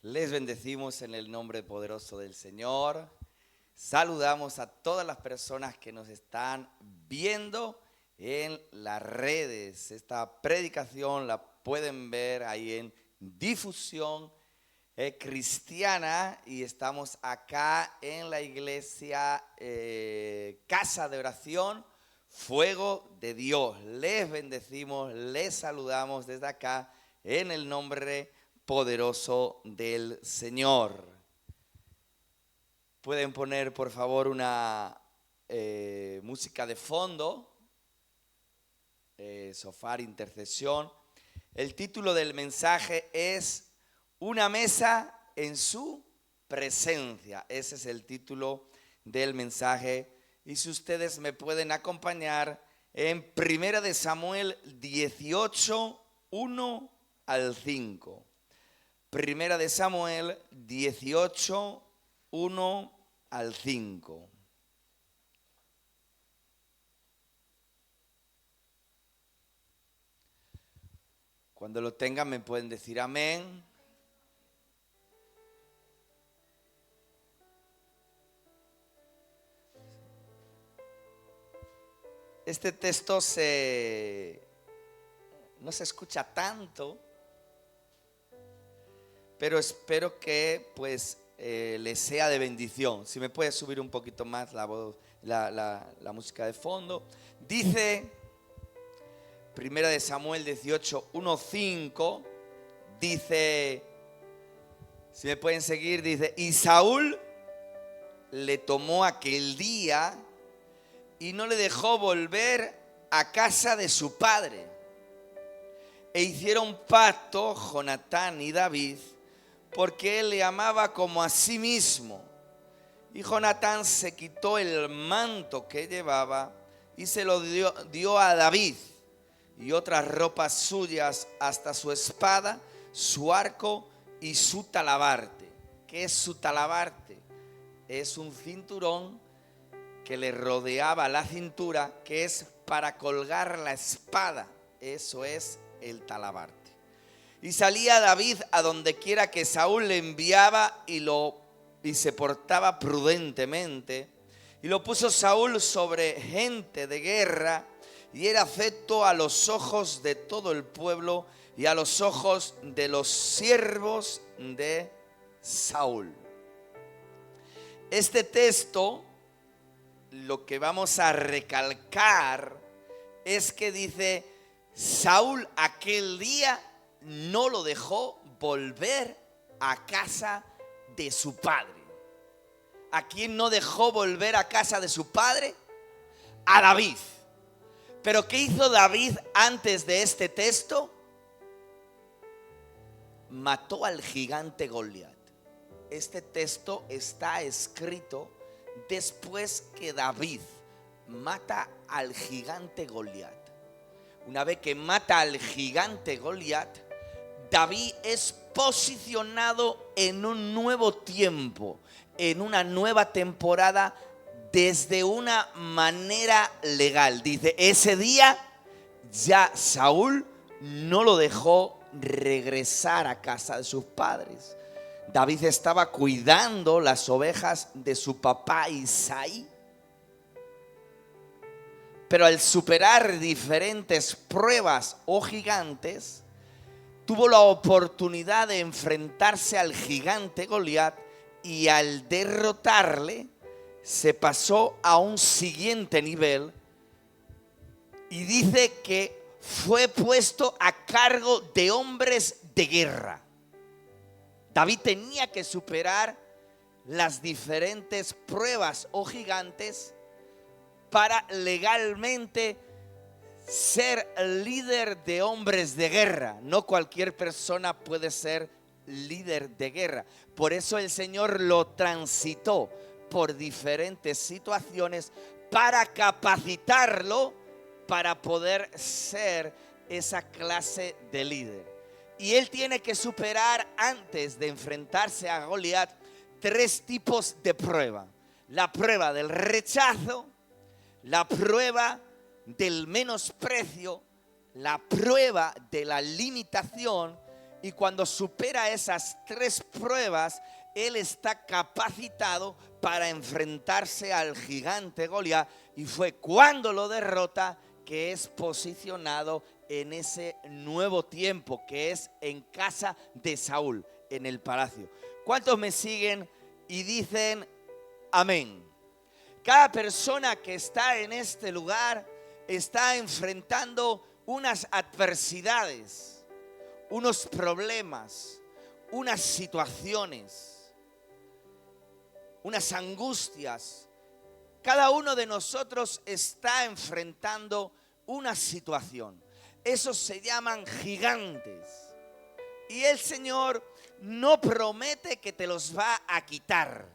Les bendecimos en el nombre poderoso del Señor. Saludamos a todas las personas que nos están viendo en las redes. Esta predicación la pueden ver ahí en difusión cristiana y estamos acá en la iglesia Casa de Oración Fuego de Dios. Les bendecimos, les saludamos desde acá en el nombre poderoso del Señor. Pueden poner por favor una música de fondo, Sofar Intercesión. El título del mensaje es Una mesa en su presencia. Ese es el título del mensaje. Y si ustedes me pueden acompañar en 1 Samuel 18, 1 al 5. 1 Samuel 18, 1 al 5. Cuando lo tengan me pueden decir amén. Este texto no se escucha tanto, pero espero que pues les sea de bendición. Si me puede subir un poquito más la voz, la música de fondo. Dice 1 Samuel 18, 1, 5. Dice, si me pueden seguir, dice: y Saúl le tomó aquel día y no le dejó volver a casa de su padre. E hicieron pacto Jonatán y David, porque él le amaba como a sí mismo. Y Jonatán se quitó el manto que llevaba y se lo dio a David, y otras ropas suyas, hasta su espada, su arco y su talabarte. ¿Qué es su talabarte? Es un cinturón que le rodeaba la cintura, que es para colgar la espada. Eso es el talabarte. Y salía David a donde quiera que Saúl le enviaba y se portaba prudentemente. Y lo puso Saúl sobre gente de guerra, y era afecto a los ojos de todo el pueblo y a los ojos de los siervos de Saúl. Este texto, lo que vamos a recalcar es que dice: Saúl aquel día no lo dejó volver a casa de su padre. ¿A quién no dejó volver a casa de su padre? A David. ¿Pero qué hizo David antes de este texto? Mató al gigante Goliat. Este texto está escrito después que David mata al gigante Goliat. Una vez que mata al gigante Goliat, David es posicionado en un nuevo tiempo, en una nueva temporada, desde una manera legal. Dice, ese día ya Saúl no lo dejó regresar a casa de sus padres. David estaba cuidando las ovejas de su papá Isaí. Pero al superar diferentes pruebas o gigantes, tuvo la oportunidad de enfrentarse al gigante Goliat, y al derrotarle se pasó a un siguiente nivel, y dice que fue puesto a cargo de hombres de guerra. David tenía que superar las diferentes pruebas o gigantes para legalmente ser líder de hombres de guerra. No cualquier persona puede ser líder de guerra. Por eso el Señor lo transitó por diferentes situaciones para capacitarlo para poder ser esa clase de líder. Y él tiene que superar, antes de enfrentarse a Goliat, 3 tipos de prueba. La prueba del rechazo, la prueba del menosprecio, la prueba de la limitación Y cuando supera esas 3 pruebas, él está capacitado para enfrentarse al gigante Goliat. Y fue cuando lo derrota que es posicionado en ese nuevo tiempo, que es en casa de Saúl, en el palacio. ¿Cuántos me siguen y dicen amén? Cada persona que está en este lugar está enfrentando unas adversidades, unos problemas, unas situaciones, unas angustias. Cada uno de nosotros está enfrentando una situación. Esos se llaman gigantes. Y el Señor no promete que te los va a quitar.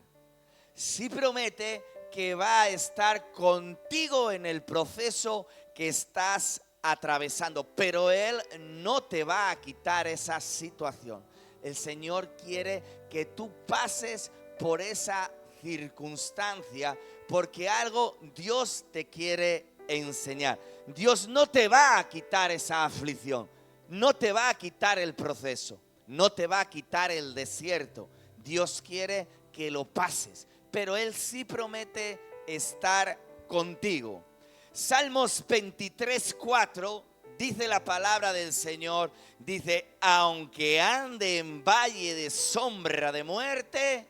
Sí promete que va a estar contigo en el proceso que estás atravesando, pero Él no te va a quitar esa situación. El Señor quiere que tú pases por esa circunstancia, porque algo Dios te quiere enseñar. Dios no te va a quitar esa aflicción, no te va a quitar el proceso, no te va a quitar el desierto. Dios quiere que lo pases, pero Él sí promete estar contigo. Salmos 23:4 dice la palabra del Señor, dice: aunque ande en valle de sombra de muerte,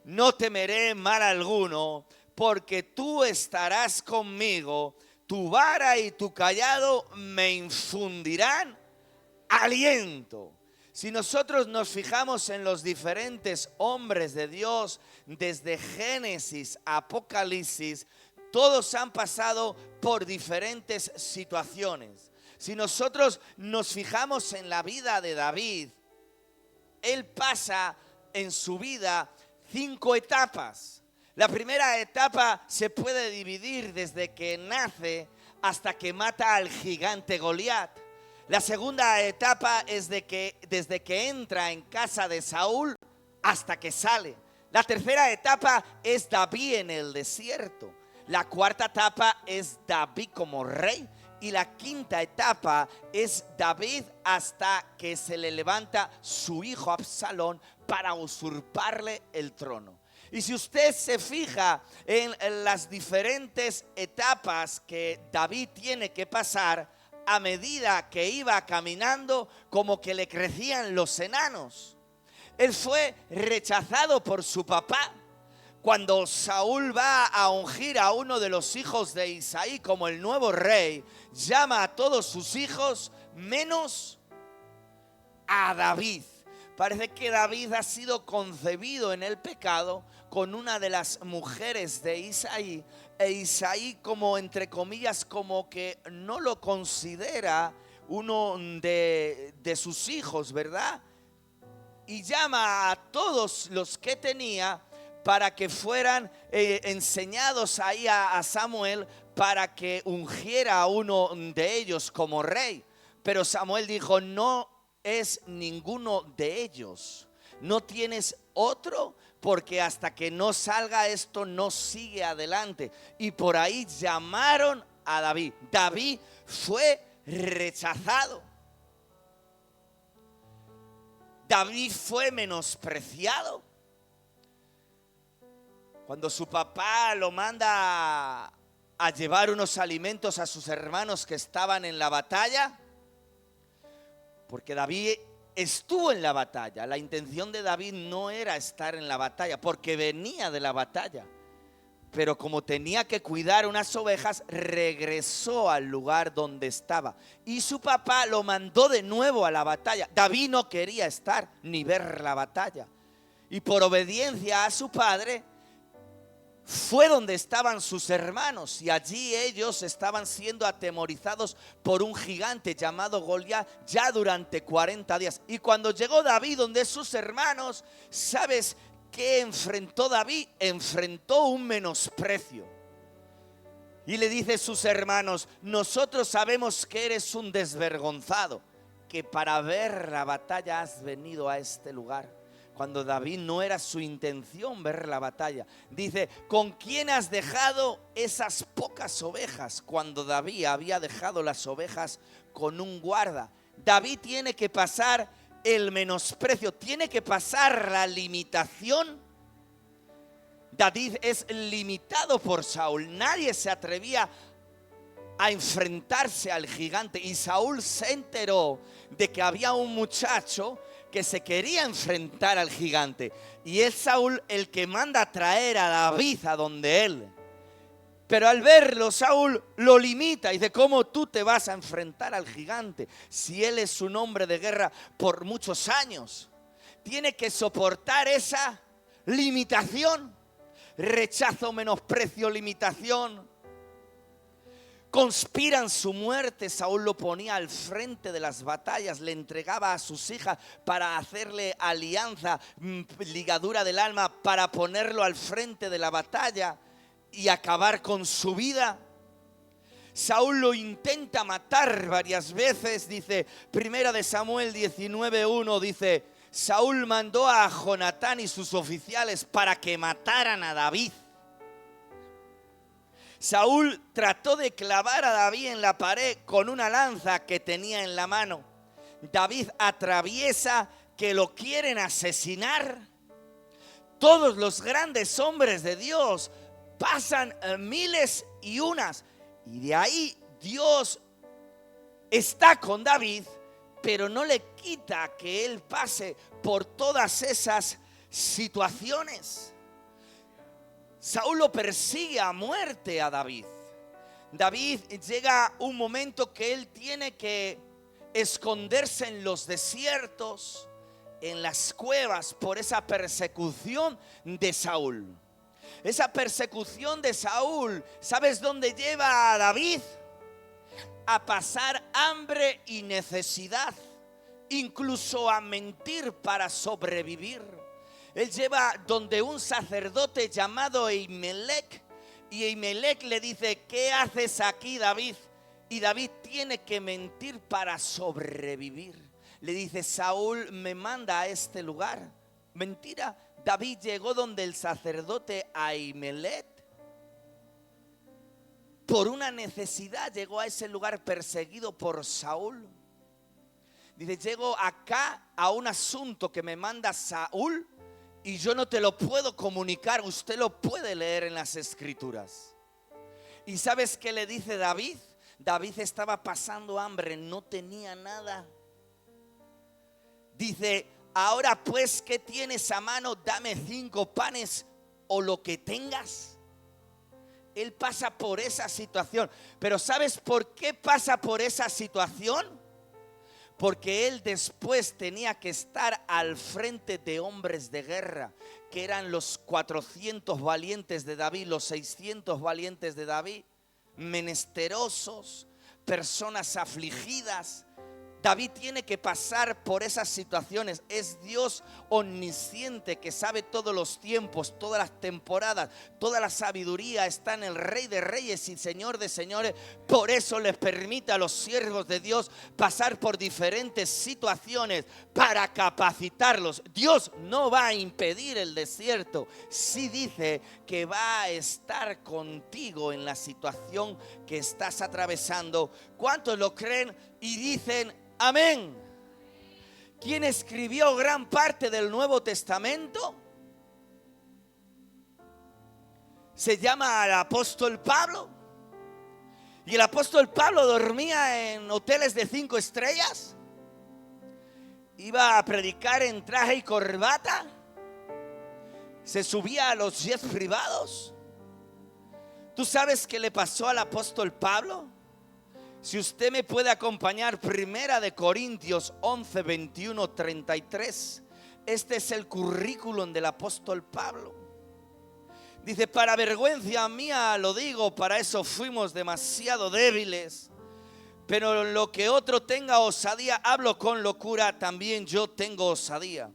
no temeré mal alguno, porque tú estarás conmigo, tu vara y tu cayado me infundirán aliento. Si nosotros nos fijamos en los diferentes hombres de Dios, desde Génesis a Apocalipsis, todos han pasado por diferentes situaciones. Si nosotros nos fijamos en la vida de David, él pasa en su vida 5 etapas. La primera etapa se puede dividir desde que nace hasta que mata al gigante Goliat. La segunda etapa es desde que entra en casa de Saúl hasta que sale. La tercera etapa es David en el desierto. La cuarta etapa es David como rey. Y la quinta etapa es David hasta que se le levanta su hijo Absalón para usurparle el trono. Y si usted se fija en las diferentes etapas que David tiene que pasar, a medida que iba caminando, como que le crecían los enanos. Él fue rechazado por su papá. Cuando Saúl va a ungir a uno de los hijos de Isaí como el nuevo rey, llama a todos sus hijos menos a David. Parece que David ha sido concebido en el pecado con una de las mujeres de Isaí, e Isaí, como entre comillas, como que no lo considera uno de sus hijos, ¿verdad? Y llama a todos los que tenía para que fueran enseñados ahí a Samuel para que ungiera a uno de ellos como rey. Pero Samuel dijo: no es ninguno de ellos, no tienes otro, porque hasta que no salga esto no sigue adelante. Y por ahí llamaron a David. David fue rechazado. David fue menospreciado. Cuando su papá lo manda a llevar unos alimentos a sus hermanos que estaban en la batalla, porque David estuvo en la batalla. La intención de David no era estar en la batalla, porque venía de la batalla. Pero como tenía que cuidar unas ovejas, regresó al lugar donde estaba. Y su papá lo mandó de nuevo a la batalla. David no quería estar ni ver la batalla. Y por obediencia a su padre, fue donde estaban sus hermanos, y allí ellos estaban siendo atemorizados por un gigante llamado Goliat ya durante 40 días. Y cuando llegó David donde sus hermanos, ¿sabes qué enfrentó David? Enfrentó un menosprecio. Y le dice a sus hermanos: nosotros sabemos que eres un desvergonzado, que para ver la batalla has venido a este lugar. Cuando David no era su intención ver la batalla. Dice: ¿con quién has dejado esas pocas ovejas? Cuando David había dejado las ovejas con un guarda. David tiene que pasar el menosprecio, tiene que pasar la limitación. David es limitado por Saúl. Nadie se atrevía a enfrentarse al gigante. Y Saúl se enteró de que había un muchacho que se quería enfrentar al gigante. Y es Saúl el que manda a traer a David a donde él. Pero al verlo, Saúl lo limita y dice: ¿cómo tú te vas a enfrentar al gigante si él es un hombre de guerra por muchos años? Tiene que soportar esa limitación. Rechazo, menosprecio, limitación. Conspiran su muerte. Saúl lo ponía al frente de las batallas, le entregaba a sus hijas para hacerle alianza, ligadura del alma, para ponerlo al frente de la batalla y acabar con su vida. Saúl lo intenta matar varias veces. Dice Primera de Samuel 19:1, dice: Saúl mandó a Jonatán y sus oficiales para que mataran a David. Saúl trató de clavar a David en la pared con una lanza que tenía en la mano. David atraviesa que lo quieren asesinar. Todos los grandes hombres de Dios pasan miles y unas. Y de ahí Dios está con David, pero no le quita que él pase por todas esas situaciones. Saúl lo persigue a muerte a David. David llega un momento que él tiene que esconderse en los desiertos, en las cuevas, por esa persecución de Saúl. Esa persecución de Saúl, ¿sabes dónde lleva a David? A pasar hambre y necesidad, incluso a mentir para sobrevivir. Él lleva donde un sacerdote llamado Ahimelech, y Ahimelech le dice: ¿qué haces aquí, David? Y David tiene que mentir para sobrevivir. Le dice: Saúl me manda a este lugar. Mentira. David llegó donde el sacerdote Ahimelech por una necesidad. Llegó a ese lugar perseguido por Saúl. Dice: llego acá a un asunto que me manda Saúl y yo no te lo puedo comunicar. Usted lo puede leer en las escrituras. ¿Y sabes qué le dice David? David estaba pasando hambre, no tenía nada. Dice: ahora pues, ¿qué tienes a mano? Dame 5 panes o lo que tengas. Él pasa por esa situación. Pero ¿sabes por qué pasa por esa situación? Porque él después tenía que estar al frente de hombres de guerra, que eran los 400 valientes de David, los 600 valientes de David, menesterosos, personas afligidas. David tiene que pasar por esas situaciones. Es Dios omnisciente que sabe todos los tiempos, todas las temporadas, toda la sabiduría está en el Rey de Reyes y Señor de Señores. Por eso les permite a los siervos de Dios pasar por diferentes situaciones para capacitarlos. Dios no va a impedir el desierto. Sí dice que va a estar contigo en la situación que estás atravesando. ¿Cuántos lo creen y dicen amén? ¿Quién escribió gran parte del Nuevo Testamento? Se llama el apóstol Pablo. Y el apóstol Pablo dormía en hoteles de 5 estrellas. Iba a predicar en traje y corbata. Se subía a los jets privados. ¿Tú sabes qué le pasó al apóstol Pablo? Si usted me puede acompañar, Primera de Corintios 11, 21, 33. Este es el currículum del apóstol Pablo. Dice: para vergüenza mía lo digo, para eso fuimos demasiado débiles. Pero lo que otro tenga osadía, hablo con locura, también yo tengo osadía.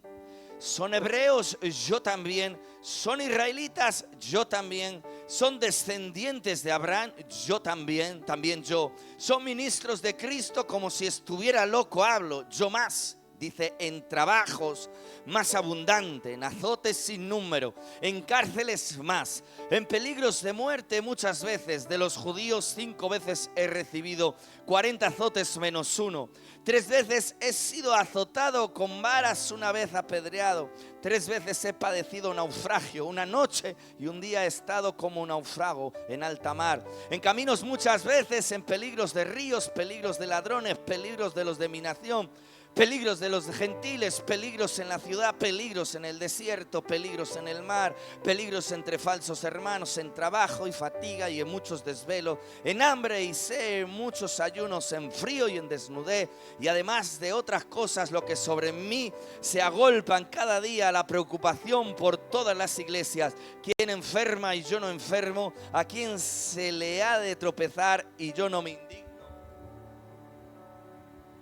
Son hebreos, yo también. Son israelitas, yo también. Son descendientes de Abraham, yo también yo. Son ministros de Cristo, como si estuviera loco hablo, yo más. Dice, en trabajos más abundante, en azotes sin número, en cárceles más, en peligros de muerte muchas veces. De los judíos 5 veces he recibido 40 azotes menos 1. 3 veces he sido azotado con varas, 1 vez apedreado. 3 veces he padecido naufragio, 1 noche y 1 día he estado como un náufrago en alta mar. En caminos muchas veces, en peligros de ríos, peligros de ladrones, peligros de los de mi nación, peligros de los gentiles, peligros en la ciudad, peligros en el desierto, peligros en el mar, peligros entre falsos hermanos, en trabajo y fatiga y en muchos desvelos, en hambre y sed, en muchos ayunos, en frío y en desnudez, y además de otras cosas, lo que sobre mí se agolpan cada día, la preocupación por todas las iglesias. ¿Quién enferma y yo no enfermo? ¿A quién se le ha de tropezar y yo no me indigno?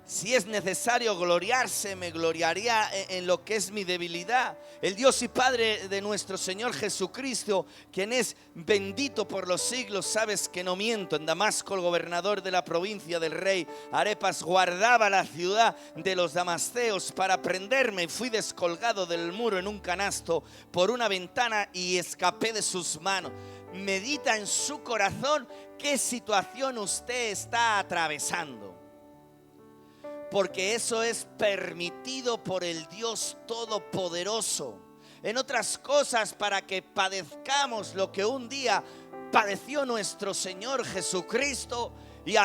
Si es necesario gloriarse, me gloriaría en lo que es mi debilidad. El Dios y Padre de nuestro Señor Jesucristo, quien es bendito por los siglos, sabes que no miento. En Damasco, el gobernador de la provincia del rey Arepas guardaba la ciudad de los damasceos para prenderme. Fui descolgado del muro en un canasto por una ventana y escapé de sus manos. Medita en su corazón qué situación usted está atravesando, porque eso es permitido por el Dios Todopoderoso. En otras cosas, para que padezcamos lo que un día padeció nuestro Señor Jesucristo. Y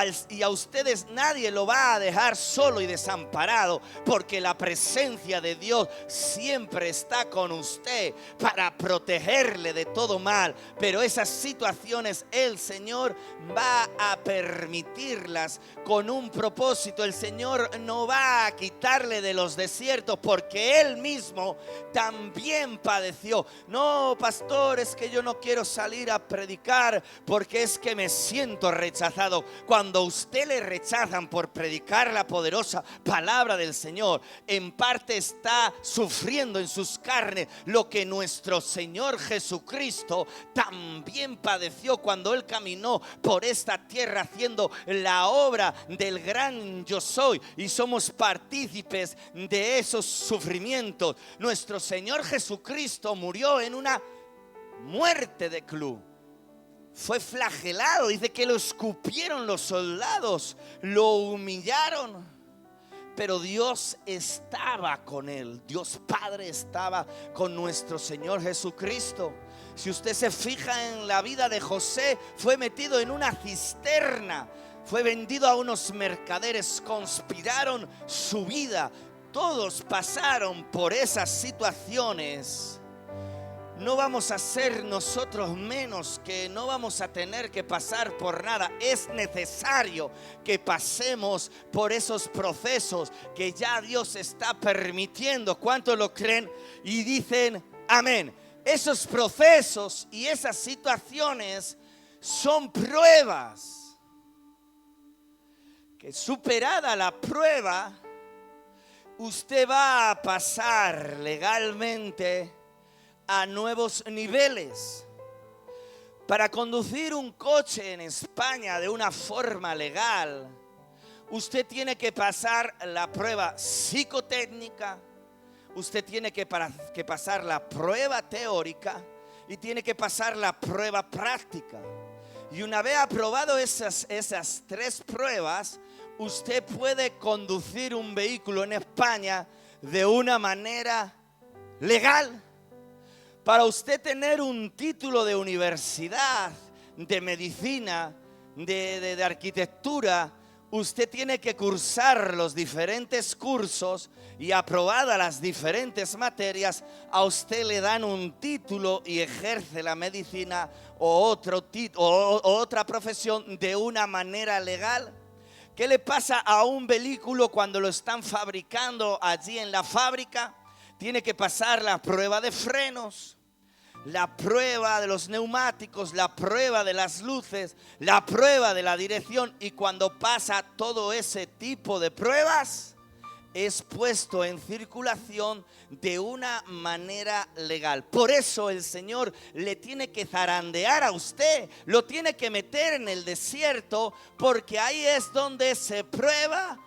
a ustedes nadie lo va a dejar solo y desamparado, porque la presencia de Dios siempre está con usted para protegerle de todo mal. Pero esas situaciones el Señor va a permitirlas con un propósito. El Señor no va a quitarle de los desiertos, porque Él mismo también padeció. No, pastor, es que yo no quiero salir a predicar porque es que me siento rechazado. Cuando a usted le rechazan por predicar la poderosa palabra del Señor, en parte está sufriendo en sus carnes lo que nuestro Señor Jesucristo también padeció cuando Él caminó por esta tierra haciendo la obra del gran yo soy, y somos partícipes de esos sufrimientos. Nuestro Señor Jesucristo murió en una muerte de cruz. Fue flagelado, dice que lo escupieron los soldados, lo humillaron, pero Dios estaba con él. Dios Padre estaba con nuestro Señor Jesucristo. Si usted se fija en la vida de José, fue metido en una cisterna, fue vendido a unos mercaderes, conspiraron su vida. Todos pasaron por esas situaciones. No vamos a ser nosotros menos, que no vamos a tener que pasar por nada. Es necesario que pasemos por esos procesos que ya Dios está permitiendo. ¿Cuántos lo creen? Y dicen amén. Esos procesos y esas situaciones son pruebas. Que superada la prueba, usted va a pasar legalmente a nuevos niveles. Para conducir un coche en España de una forma legal, usted tiene que pasar la prueba psicotécnica, usted tiene que pasar la prueba teórica y tiene que pasar la prueba práctica. Y una vez aprobado esas 3 pruebas, usted puede conducir un vehículo en España de una manera legal. Para usted tener un título de universidad, de medicina, de arquitectura, usted tiene que cursar los diferentes cursos, y aprobadas las diferentes materias, a usted le dan un título y ejerce la medicina o otra profesión de una manera legal. ¿Qué le pasa a un vehículo cuando lo están fabricando allí en la fábrica? Tiene que pasar la prueba de frenos, la prueba de los neumáticos, la prueba de las luces, la prueba de la dirección. Y cuando pasa todo ese tipo de pruebas, es puesto en circulación de una manera legal. Por eso el Señor le tiene que zarandear a usted, lo tiene que meter en el desierto, porque ahí es donde se prueba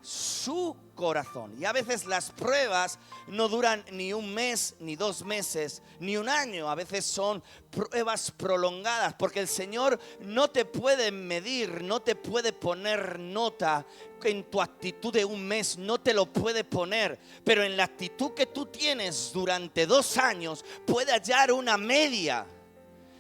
su corazón. Y a veces las pruebas no duran ni un mes, ni 2 meses, ni un año. A veces son pruebas prolongadas, porque el Señor no te puede medir, no te puede poner nota en tu actitud de un mes, no te lo puede poner, pero en la actitud que tú tienes durante 2 años puede hallar una media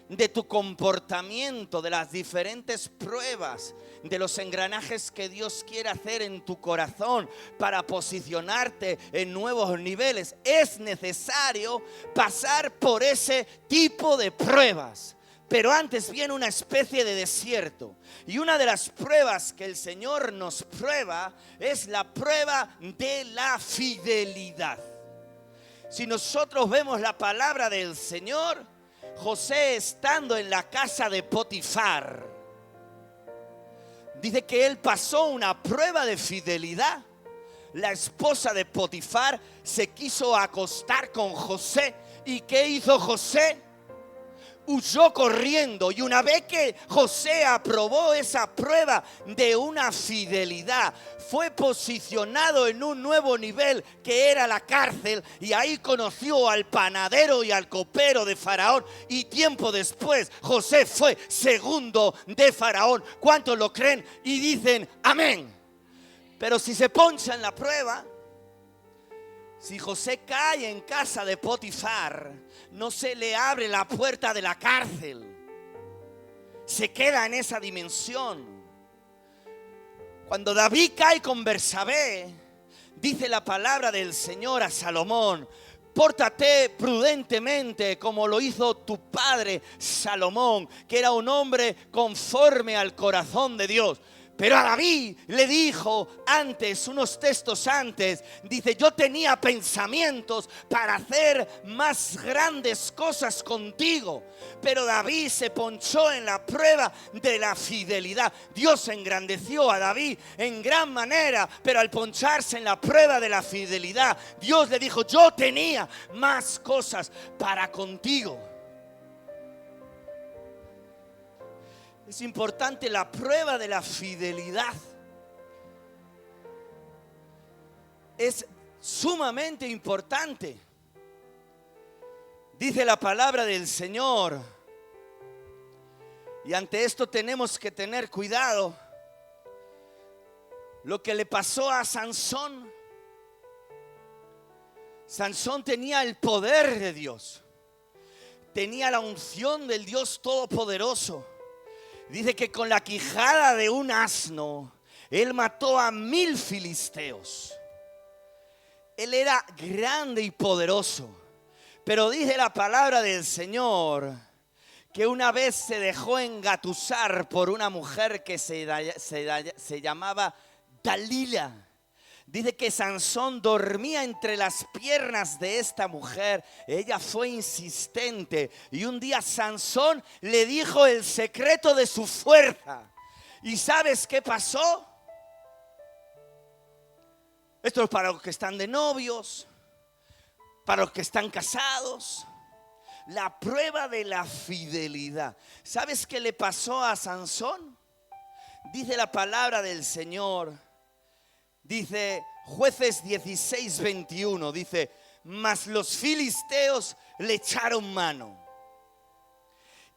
de tu comportamiento, de las diferentes pruebas, de los engranajes que Dios quiere hacer en tu corazón para posicionarte en nuevos niveles. Es necesario pasar por ese tipo de pruebas. Pero antes viene una especie de desierto. Y una de las pruebas que el Señor nos prueba es la prueba de la fidelidad. Si nosotros vemos la palabra del Señor, José, estando en la casa de Potifar, dice que él pasó una prueba de fidelidad. La esposa de Potifar se quiso acostar con José. ¿Y qué hizo José? Huyó corriendo. Y una vez que José aprobó esa prueba de una fidelidad, fue posicionado en un nuevo nivel que era la cárcel, y ahí conoció al panadero y al copero de Faraón, y tiempo después José fue segundo de Faraón. ¿Cuántos lo creen y dicen amén? Pero si se poncha en la prueba, si José cae en casa de Potifar, no se le abre la puerta de la cárcel. Se queda en esa dimensión. Cuando David cae con Bersabé, dice la palabra del Señor a Salomón: pórtate prudentemente como lo hizo tu padre Salomón, que era un hombre conforme al corazón de Dios. Pero a David le dijo antes, unos textos antes, dice: yo tenía pensamientos para hacer más grandes cosas contigo. Pero David se ponchó en la prueba de la fidelidad. Dios engrandeció a David en gran manera, pero al poncharse en la prueba de la fidelidad, Dios le dijo: yo tenía más cosas para contigo. Es importante la prueba de la fidelidad. Es sumamente importante. Dice la palabra del Señor. Y ante esto tenemos que tener cuidado. Lo que le pasó a Sansón. Sansón tenía el poder de Dios. Tenía la unción del Dios Todopoderoso. Dice que con la quijada de un asno él mató a 1000 filisteos. Él era grande y poderoso. Pero dice la palabra del Señor que una vez se dejó engatusar por una mujer que se llamaba Dalila. Dice que Sansón dormía entre las piernas de esta mujer. Ella fue insistente. Y un día Sansón le dijo el secreto de su fuerza. ¿Y sabes qué pasó? Esto es para los que están de novios, para los que están casados. La prueba de la fidelidad. ¿Sabes qué le pasó a Sansón? Dice la palabra del Señor. Dice Jueces 16:21, dice: mas los filisteos le echaron mano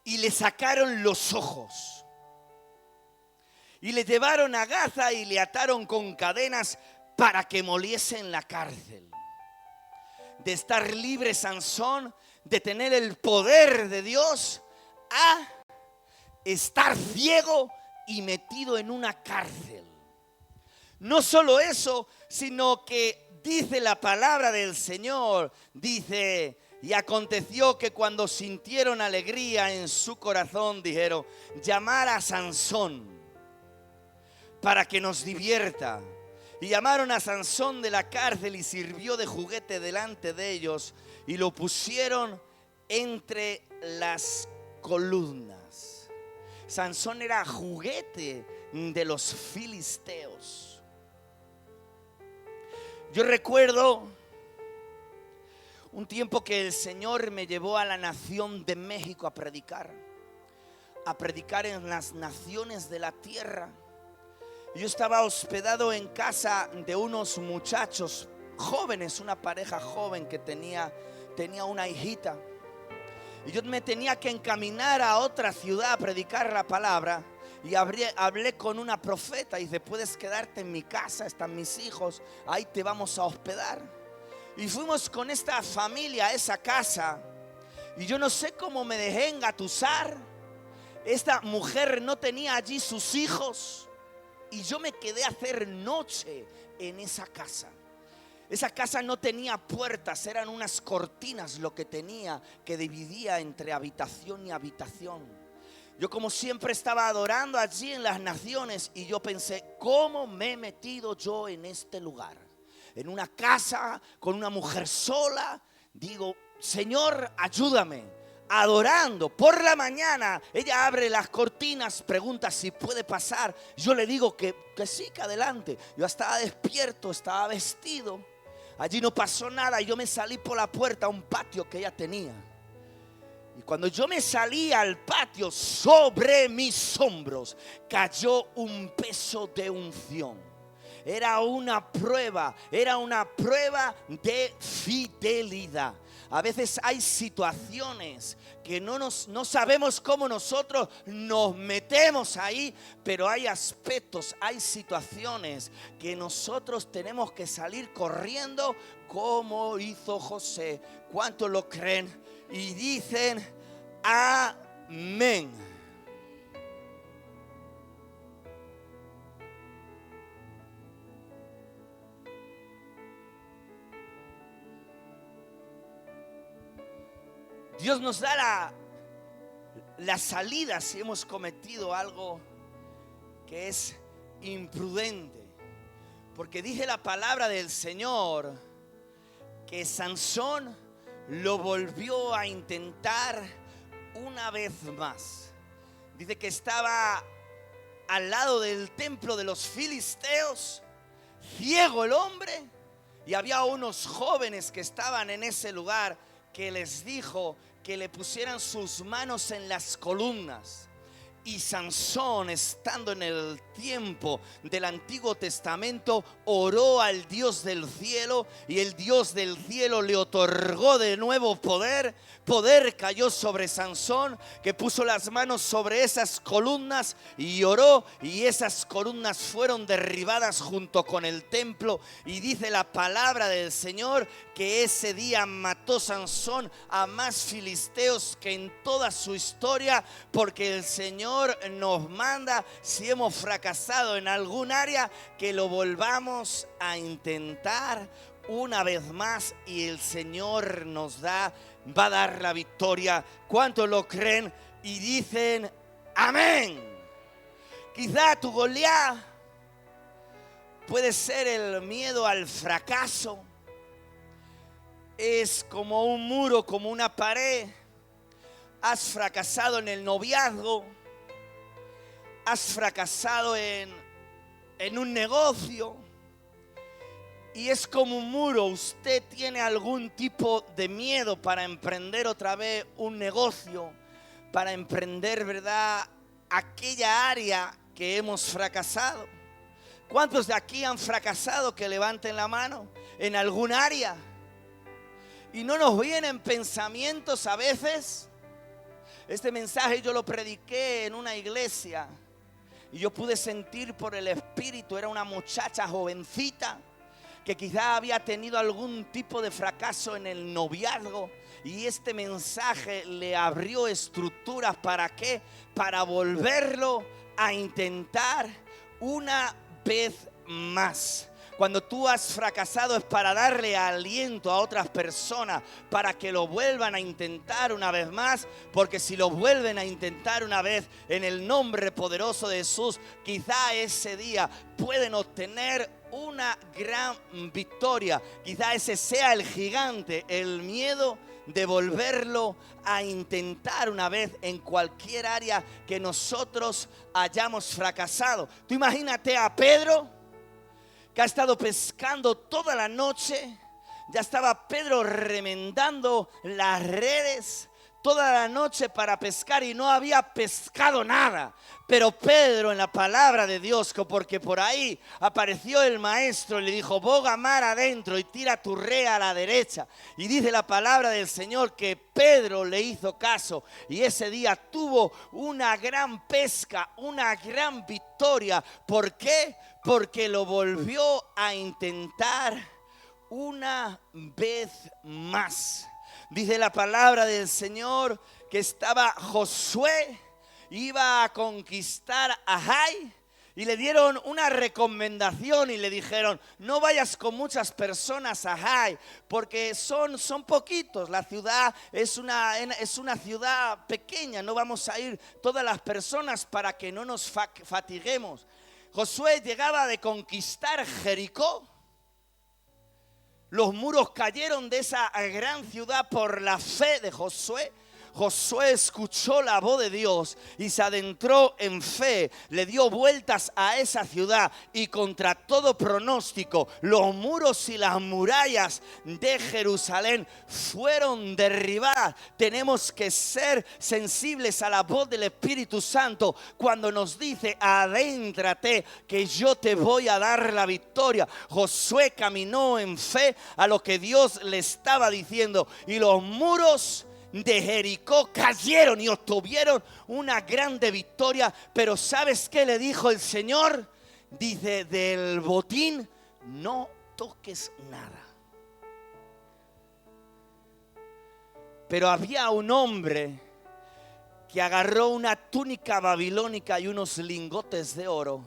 y le sacaron los ojos y le llevaron a Gaza y le ataron con cadenas para que moliese en la cárcel. De estar libre Sansón, de tener el poder de Dios, a estar ciego y metido en una cárcel. No solo eso, sino que dice la palabra del Señor, dice: y aconteció que cuando sintieron alegría en su corazón, dijeron: llamar a Sansón para que nos divierta. Y llamaron a Sansón de la cárcel y sirvió de juguete delante de ellos y lo pusieron entre las columnas. Sansón era juguete de los filisteos. Yo recuerdo un tiempo que el Señor me llevó a la nación de México a predicar en las naciones de la tierra. Yo estaba hospedado en casa de unos muchachos jóvenes, una pareja joven que tenía una hijita. Y yo me tenía que encaminar a otra ciudad a predicar la palabra. Y hablé con una profeta y dice, puedes quedarte en mi casa, están mis hijos, ahí te vamos a hospedar. Y fuimos con esta familia a esa casa. Y yo no sé cómo me dejé engatusar. Esta mujer no tenía allí sus hijos. Y yo me quedé a hacer noche en esa casa. Esa casa no tenía puertas, eran unas cortinas lo que tenía, que dividía entre habitación y habitación. Yo como siempre estaba adorando allí en las naciones y yo pensé, ¿cómo me he metido yo en este lugar? En una casa con una mujer sola. Digo, Señor, ayúdame. Adorando por la mañana, ella abre las cortinas, pregunta si puede pasar. Yo le digo que sí, que adelante. Yo estaba despierto, estaba vestido. Allí no pasó nada y yo me salí por la puerta a un patio que ella tenía. Y cuando yo me salí al patio, sobre mis hombros cayó un peso de unción. Era una prueba de fidelidad. A veces hay situaciones que no sabemos cómo nosotros nos metemos ahí, pero hay aspectos, hay situaciones que nosotros tenemos que salir corriendo como hizo José. ¿Cuántos lo creen? Y dicen amén. Dios nos da la salida si hemos cometido algo que es imprudente. Porque dice la palabra del Señor que Sansón lo volvió a intentar una vez más. Dice que estaba al lado del templo de los filisteos, ciego el hombre, y había unos jóvenes que estaban en ese lugar que les dijo que le pusieran sus manos en las columnas. Y Sansón, estando en el tiempo del Antiguo Testamento, oró al Dios del cielo y el Dios del cielo le otorgó de nuevo poder. Poder cayó sobre Sansón, que puso las manos sobre esas columnas y oró, y esas columnas fueron derribadas junto con el templo. Y dice la palabra del Señor que ese día mató Sansón a más filisteos que en toda su historia, porque el Señor nos manda, si hemos fracasado en algún área, que lo volvamos a intentar una vez más y el Señor nos va a dar la victoria. ¿Cuántos lo creen y dicen amén? Quizá tu Goliat puede ser el miedo al fracaso. Es como un muro, como una pared. Has fracasado en el noviazgo. Has fracasado en un negocio. Y es como un muro. Usted tiene algún tipo de miedo para emprender otra vez un negocio, para emprender, ¿verdad?, aquella área que hemos fracasado. ¿Cuántos de aquí han fracasado? Que levanten la mano en algún área. Y no nos vienen pensamientos a veces. Este mensaje yo lo prediqué en una iglesia y yo pude sentir por el Espíritu. Era una muchacha jovencita que quizá había tenido algún tipo de fracaso en el noviazgo, y este mensaje le abrió estructuras. ¿Para qué? Para volverlo a intentar una vez más. Cuando tú has fracasado es para darle aliento a otras personas para que lo vuelvan a intentar una vez más, porque si lo vuelven a intentar una vez en el nombre poderoso de Jesús, quizá ese día pueden obtener una gran victoria. Quizá ese sea el gigante, el miedo de volverlo a intentar una vez en cualquier área que nosotros hayamos fracasado. Tú imagínate a Pedro, que ha estado pescando toda la noche. Ya estaba Pedro remendando las redes. toda la noche para pescar y no había pescado nada. Pero Pedro, en la palabra de Dios, porque por ahí apareció el maestro y le dijo: boga mar adentro y tira tu red a la derecha. Y dice la palabra del Señor que Pedro le hizo caso y ese día tuvo una gran pesca, una gran victoria. ¿Por qué? Porque lo volvió a intentar una vez más. Dice la palabra del Señor que estaba Josué, iba a conquistar a Jai, y le dieron una recomendación y le dijeron: no vayas con muchas personas a Jai, porque son poquitos. La ciudad es una ciudad pequeña, no vamos a ir todas las personas para que no nos fatiguemos. Josué llegaba de conquistar Jericó. Los muros cayeron de esa gran ciudad por la fe de Josué. Josué escuchó la voz de Dios y se adentró en fe, le dio vueltas a esa ciudad y contra todo pronóstico, los muros y las murallas de Jerusalén fueron derribadas. Tenemos que ser sensibles a la voz del Espíritu Santo cuando nos dice: adéntrate, que yo te voy a dar la victoria. Josué caminó en fe a lo que Dios le estaba diciendo y los muros de Jericó cayeron y obtuvieron una grande victoria. Pero ¿sabes qué le dijo el Señor? Dice: del botín no toques nada. Pero había un hombre que agarró una túnica babilónica y unos lingotes de oro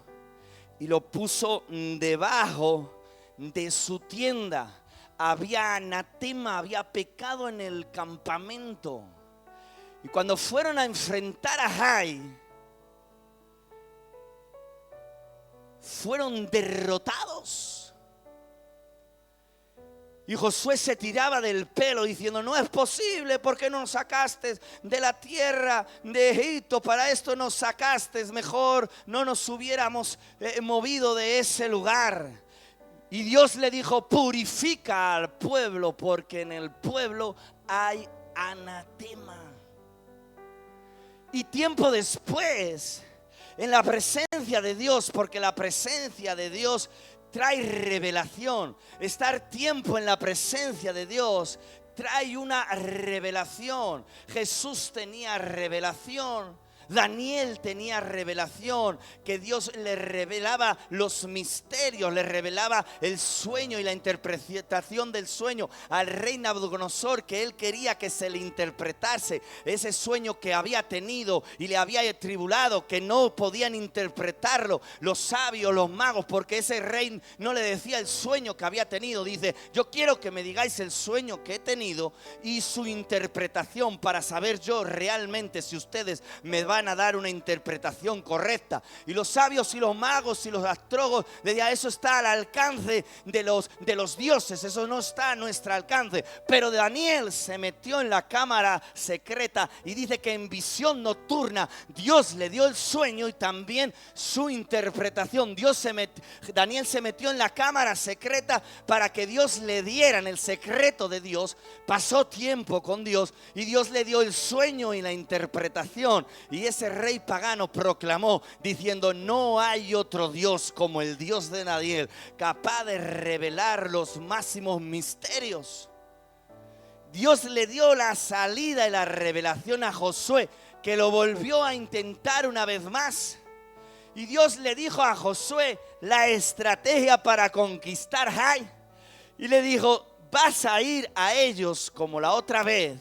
y lo puso debajo de su tienda. Había anatema, había pecado en el campamento. Y cuando fueron a enfrentar a Jai, fueron derrotados. Y Josué se tiraba del pelo diciendo: no es posible, ¿por qué no nos sacaste de la tierra de Egipto? Para esto nos sacaste, mejor no nos hubiéramos movido de ese lugar. Y Dios le dijo: purifica al pueblo, porque en el pueblo hay anatema. Y tiempo después, en la presencia de Dios, porque la presencia de Dios trae revelación. Estar tiempo en la presencia de Dios trae una revelación. Jesús tenía revelación. Daniel tenía revelación, que Dios le revelaba los misterios, le revelaba el sueño y la interpretación del sueño al rey Nabucodonosor, que él quería que se le interpretase ese sueño que había tenido y le había atribulado, que no podían interpretarlo los sabios, los magos, porque ese rey no le decía el sueño que había tenido. Dice: yo quiero que me digáis el sueño que he tenido y su interpretación, para saber yo realmente si ustedes me van a dar una interpretación correcta. Y los sabios y los magos y los astrólogos decían: eso está al alcance de los dioses, eso no está a nuestro alcance. Pero Daniel se metió en la cámara secreta y dice que en visión nocturna Dios le dio el sueño y también su interpretación. Daniel se metió en la cámara secreta para que Dios le diera en el secreto de Dios. Pasó tiempo con Dios y Dios le dio el sueño y la interpretación. Y ese rey pagano proclamó diciendo: no hay otro Dios como el Dios de Daniel, capaz de revelar los máximos misterios. Dios le dio la salida y la revelación a Josué, que lo volvió a intentar una vez más. Y Dios le dijo a Josué la estrategia para conquistar Jai. Y le dijo: vas a ir a ellos como la otra vez.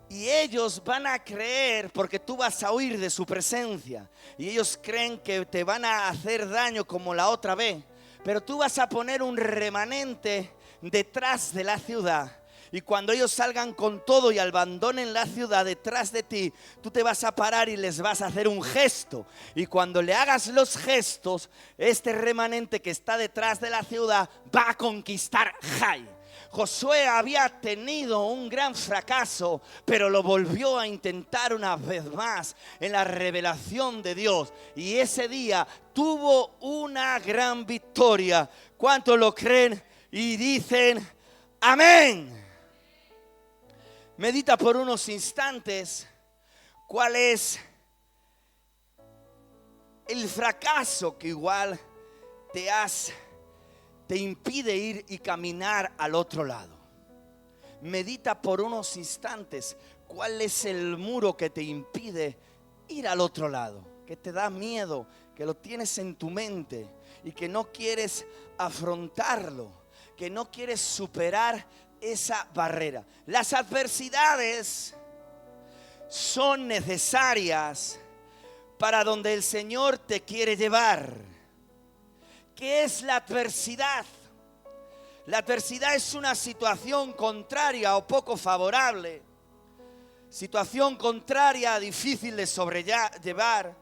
Y ellos van a creer, porque tú vas a huir de su presencia, y ellos creen que te van a hacer daño como la otra vez. Pero tú vas a poner un remanente detrás de la ciudad. Y cuando ellos salgan con todo y abandonen la ciudad detrás de ti, tú te vas a parar y les vas a hacer un gesto. Y cuando le hagas los gestos, este remanente que está detrás de la ciudad va a conquistar Jai. Josué había tenido un gran fracaso, pero lo volvió a intentar una vez más en la revelación de Dios. Y ese día tuvo una gran victoria. ¿Cuántos lo creen y dicen amén? Medita por unos instantes cuál es el fracaso que igual te impide ir y caminar al otro lado. Medita por unos instantes cuál es el muro que te impide ir al otro lado, que te da miedo, que lo tienes en tu mente y que no quieres afrontarlo, que no quieres superar esa barrera. Las adversidades son necesarias para donde el Señor te quiere llevar. ¿Qué es la adversidad? La adversidad es una situación contraria o poco favorable, situación contraria, difícil de sobrellevar,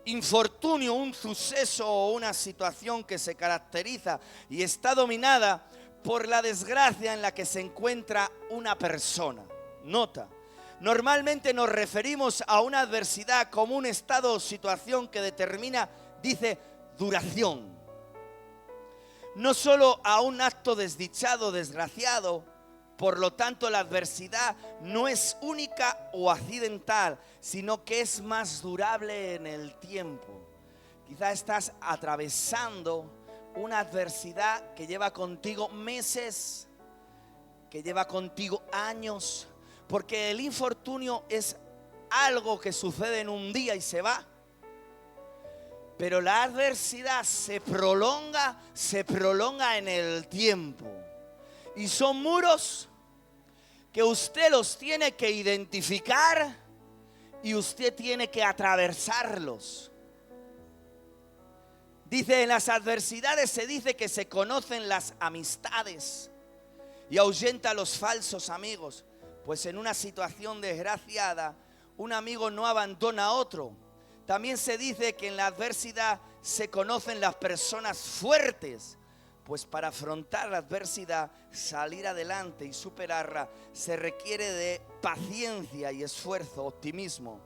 infortunio, un suceso o una situación que se caracteriza y está dominada por la desgracia en la que se encuentra una persona. Nota, normalmente nos referimos a una adversidad como un estado o situación que determina, dice, duración. No solo a un acto desdichado, desgraciado. Por lo tanto, la adversidad no es única o accidental, sino que es más durable en el tiempo. Quizás estás atravesando una adversidad que lleva contigo meses, que lleva contigo años, porque el infortunio es algo que sucede en un día y se va. Pero la adversidad se prolonga en el tiempo. Y son muros que usted los tiene que identificar y usted tiene que atravesarlos. Dice, en las adversidades se dice que se conocen las amistades y ahuyenta a los falsos amigos. Pues en una situación desgraciada, un amigo no abandona a otro. También se dice que en la adversidad se conocen las personas fuertes. Pues para afrontar la adversidad, salir adelante y superarla, se requiere de paciencia y esfuerzo, optimismo,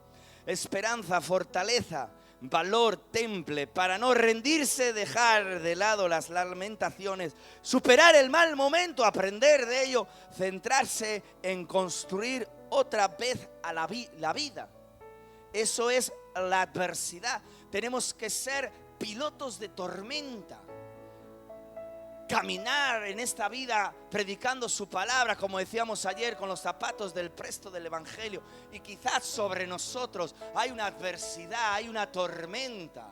esperanza, fortaleza, valor, temple, para no rendirse, dejar de lado las lamentaciones, superar el mal momento, aprender de ello, centrarse en construir otra vez a la vida. Eso es la adversidad. Tenemos que ser pilotos de tormenta. Caminar en esta vida predicando su palabra, como decíamos ayer, con los zapatos del presto del evangelio. Y quizás sobre nosotros hay una adversidad, hay una tormenta.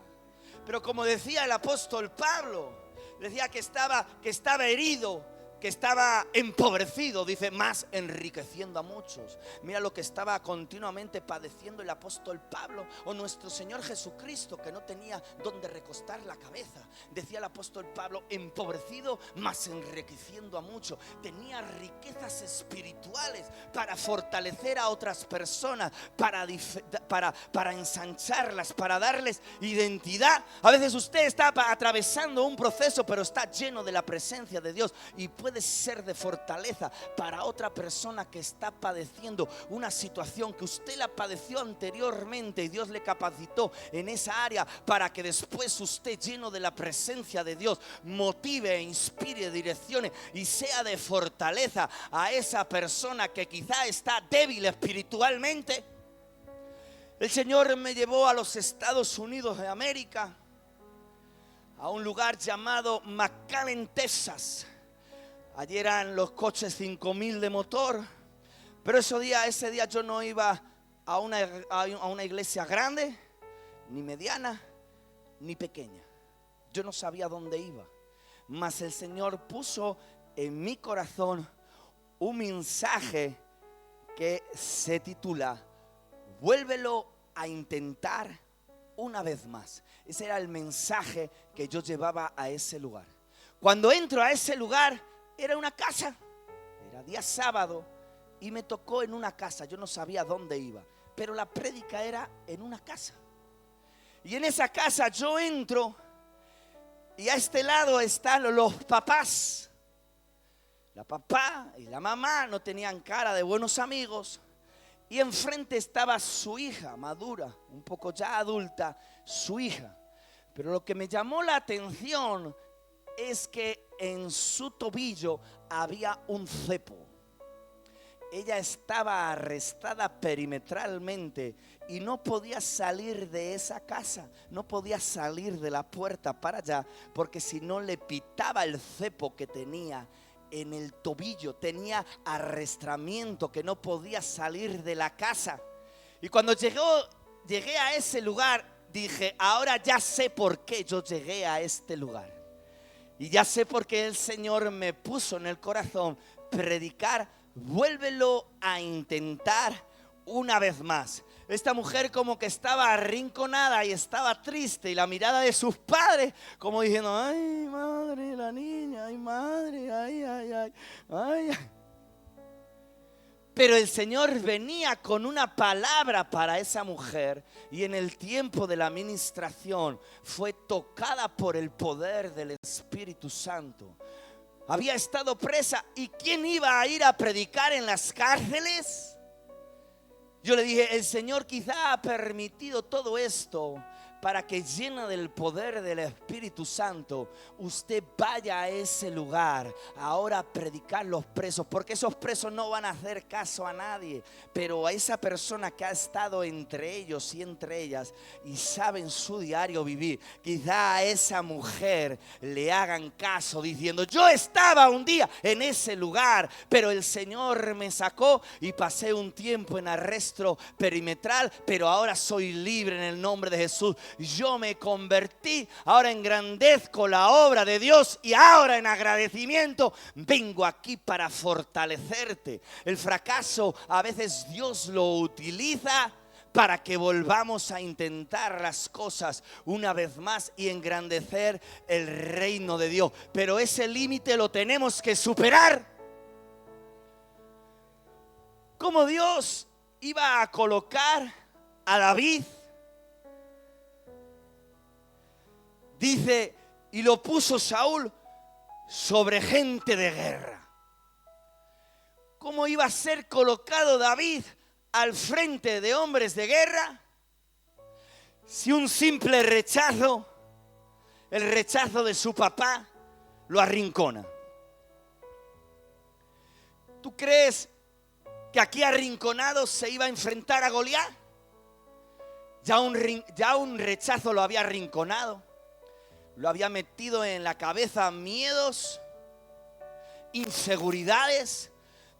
Pero como decía el apóstol Pablo, decía que estaba herido, que estaba empobrecido, dice, más enriqueciendo a muchos. Mira lo que estaba continuamente padeciendo el apóstol Pablo o nuestro Señor Jesucristo, que no tenía donde recostar la cabeza. Decía el apóstol Pablo, empobrecido, más enriqueciendo a muchos. Tenía riquezas espirituales para fortalecer a otras personas, para ensancharlas, para darles identidad. A veces usted está atravesando un proceso, pero está lleno de la presencia de Dios y puede ser de fortaleza para otra persona que está padeciendo una situación que usted la padeció anteriormente y Dios le capacitó en esa área para que después usted, lleno de la presencia de Dios, motive, inspire, direccione y sea de fortaleza a esa persona que quizá está débil espiritualmente. El Señor me llevó a los Estados Unidos de América, a un lugar llamado McAllen, Texas. Allí eran los coches 5000 de motor. Pero ese día yo no iba a una iglesia grande, ni mediana, ni pequeña. Yo no sabía dónde iba. Mas el Señor puso en mi corazón un mensaje que se titula "Vuélvelo a intentar una vez más". Ese era el mensaje que yo llevaba a ese lugar. Cuando entro a ese lugar, era una casa, era día sábado y me tocó en una casa. Yo no sabía dónde iba, pero la prédica era en una casa. Y en esa casa yo entro y a este lado están los papás. La papá y la mamá no tenían cara de buenos amigos. Y enfrente estaba su hija madura, un poco ya adulta, su hija. Pero lo que me llamó la atención es que en su tobillo había un cepo. ella estaba arrestada perimetralmente y no podía salir de esa casa, no podía salir de la puerta para allá, porque si no le pitaba el cepo que tenía en el tobillo, tenía arrastramiento, que no podía salir de la casa. Y cuando llegué a ese lugar, dije, ahora ya sé por qué yo llegué a este lugar. Y ya sé por qué el Señor me puso en el corazón predicar, vuélvelo a intentar una vez más. Esta mujer como que estaba arrinconada y estaba triste, y la mirada de sus padres como diciendo, ay madre, la niña, ay madre, ay, ay, ay, ay. Pero el Señor venía con una palabra para esa mujer, y en el tiempo de la ministración fue tocada por el poder del Espíritu Santo. Había estado presa, ¿y quién iba a ir a predicar en las cárceles? Yo le dije, el Señor quizá ha permitido todo esto para que, llena del poder del Espíritu Santo, usted vaya a ese lugar ahora a predicar los presos, porque esos presos no van a hacer caso a nadie, pero a esa persona que ha estado entre ellos y entre ellas y saben su diario vivir, quizá a esa mujer le hagan caso diciendo, yo estaba un día en ese lugar, pero el Señor me sacó y pasé un tiempo en arresto perimetral, pero ahora soy libre en el nombre de Jesús. Yo me convertí, ahora engrandezco la obra de Dios y ahora en agradecimiento vengo aquí para fortalecerte. El fracaso a veces Dios lo utiliza para que volvamos a intentar las cosas una vez más y engrandecer el reino de Dios. Pero ese límite lo tenemos que superar. ¿Cómo Dios iba a colocar a David? Dice, y lo puso Saúl sobre gente de guerra. ¿Cómo iba a ser colocado David al frente de hombres de guerra? Si un simple rechazo, el rechazo de su papá, lo arrincona. ¿Tú crees que aquí arrinconado se iba a enfrentar a Goliat? Ya un rechazo lo había arrinconado. Lo había metido en la cabeza miedos, inseguridades.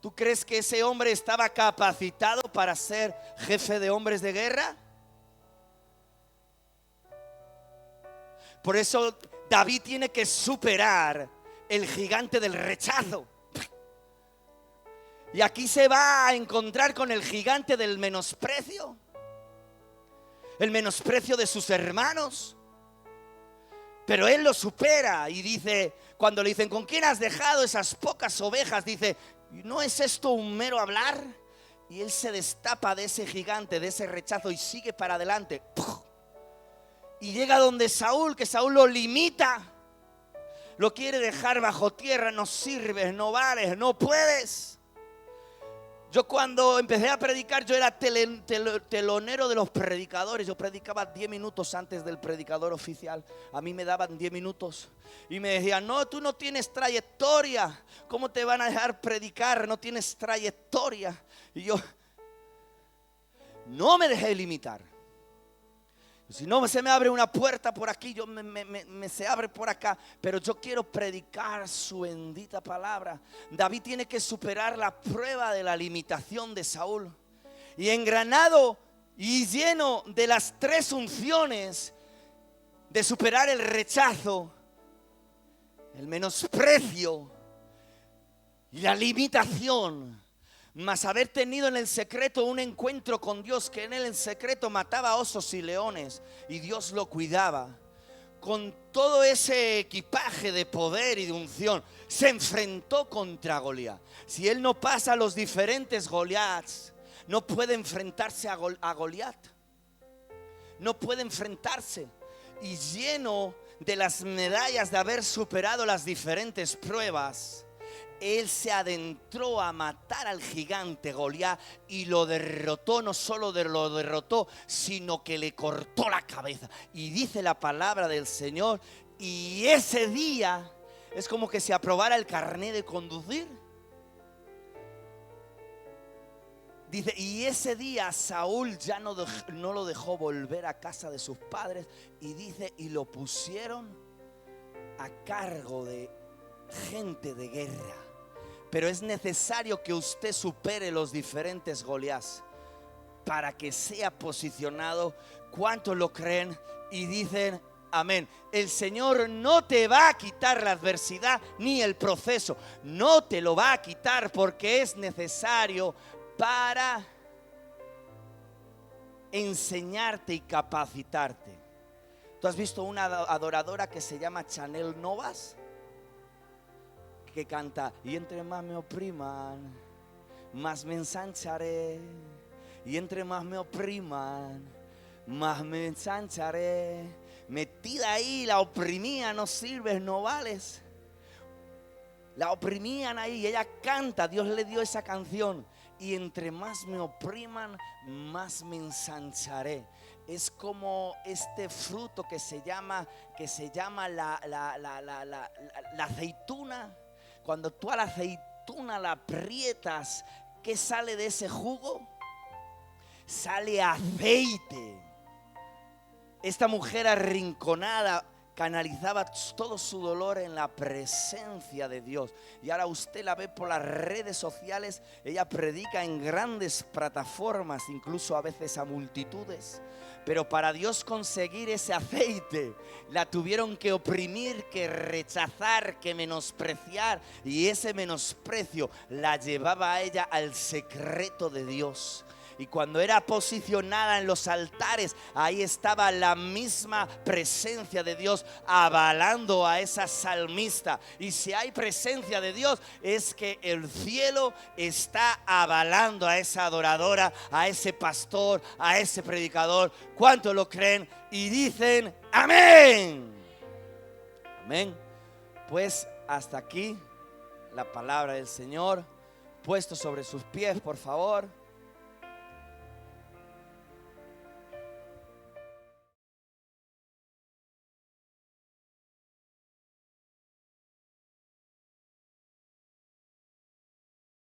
¿Tú crees que ese hombre estaba capacitado para ser jefe de hombres de guerra? Por eso David tiene que superar el gigante del rechazo. Y aquí se va a encontrar con el gigante del menosprecio. El menosprecio de sus hermanos. Pero él lo supera y dice, cuando le dicen, ¿con quién has dejado esas pocas ovejas? Dice, ¿no es esto un mero hablar? Y él se destapa de ese gigante, de ese rechazo, y sigue para adelante. Y llega donde Saúl, que Saúl lo limita. Lo quiere dejar bajo tierra, no sirves, no vales, no puedes. Yo cuando empecé a predicar, yo era telonero de los predicadores. Yo predicaba 10 minutos antes del predicador oficial. A mí me daban 10 minutos y me decían, no, tú no tienes trayectoria. ¿Cómo te van a dejar predicar? No tienes trayectoria. Y yo no me dejé limitar. Si no se me abre una puerta por aquí, se abre por acá. Pero yo quiero predicar su bendita palabra. David tiene que superar la prueba de la limitación de Saúl. Y engranado y lleno de las 3 unciones de superar el rechazo, el menosprecio y la limitación, mas haber tenido en el secreto un encuentro con Dios, que en él en secreto mataba osos y leones y Dios lo cuidaba. Con todo ese equipaje de poder y de unción, se enfrentó contra Goliat. Si él no pasa los diferentes Goliats, no puede enfrentarse a Goliat. No puede enfrentarse. Y lleno de las medallas de haber superado las diferentes pruebas, él se adentró a matar al gigante Goliat y lo derrotó. No solo lo derrotó, sino que le cortó la cabeza. Y dice la palabra del Señor, y ese día es como que se aprobara el carné de conducir. Dice, y ese día Saúl ya no lo dejó volver a casa de sus padres. Y dice, y lo pusieron a cargo de gente de guerra. Pero es necesario que usted supere los diferentes Goliás para que sea posicionado. ¿Cuántos lo creen y dicen amén? El Señor no te va a quitar la adversidad ni el proceso. No te lo va a quitar porque es necesario para enseñarte y capacitarte. ¿Tú has visto una adoradora que se llama Chanel Novas? Que canta, y entre más me opriman, más me ensancharé. Y entre más me opriman, más me ensancharé. Metida ahí, la oprimían, no sirves, no vales. La oprimían ahí y ella canta, Dios le dio esa canción. Y entre más me opriman, más me ensancharé. Es como este fruto que se llama la aceituna. Cuando tú a la aceituna la aprietas, ¿qué sale de ese jugo? Sale aceite. Esta mujer arrinconada canalizaba todo su dolor en la presencia de Dios. Y ahora usted la ve por las redes sociales. Ella predica en grandes plataformas, incluso a veces a multitudes. Pero para Dios conseguir ese aceite, la tuvieron que oprimir, que rechazar, que menospreciar. Y ese menosprecio la llevaba a ella al secreto de Dios. Y cuando era posicionada en los altares, ahí estaba la misma presencia de Dios avalando a esa salmista. Y si hay presencia de Dios, es que el cielo está avalando a esa adoradora, a ese pastor, a ese predicador. ¿Cuántos lo creen? Y dicen amén. Amén. Pues hasta aquí la palabra del Señor. Puesto sobre sus pies, por favor.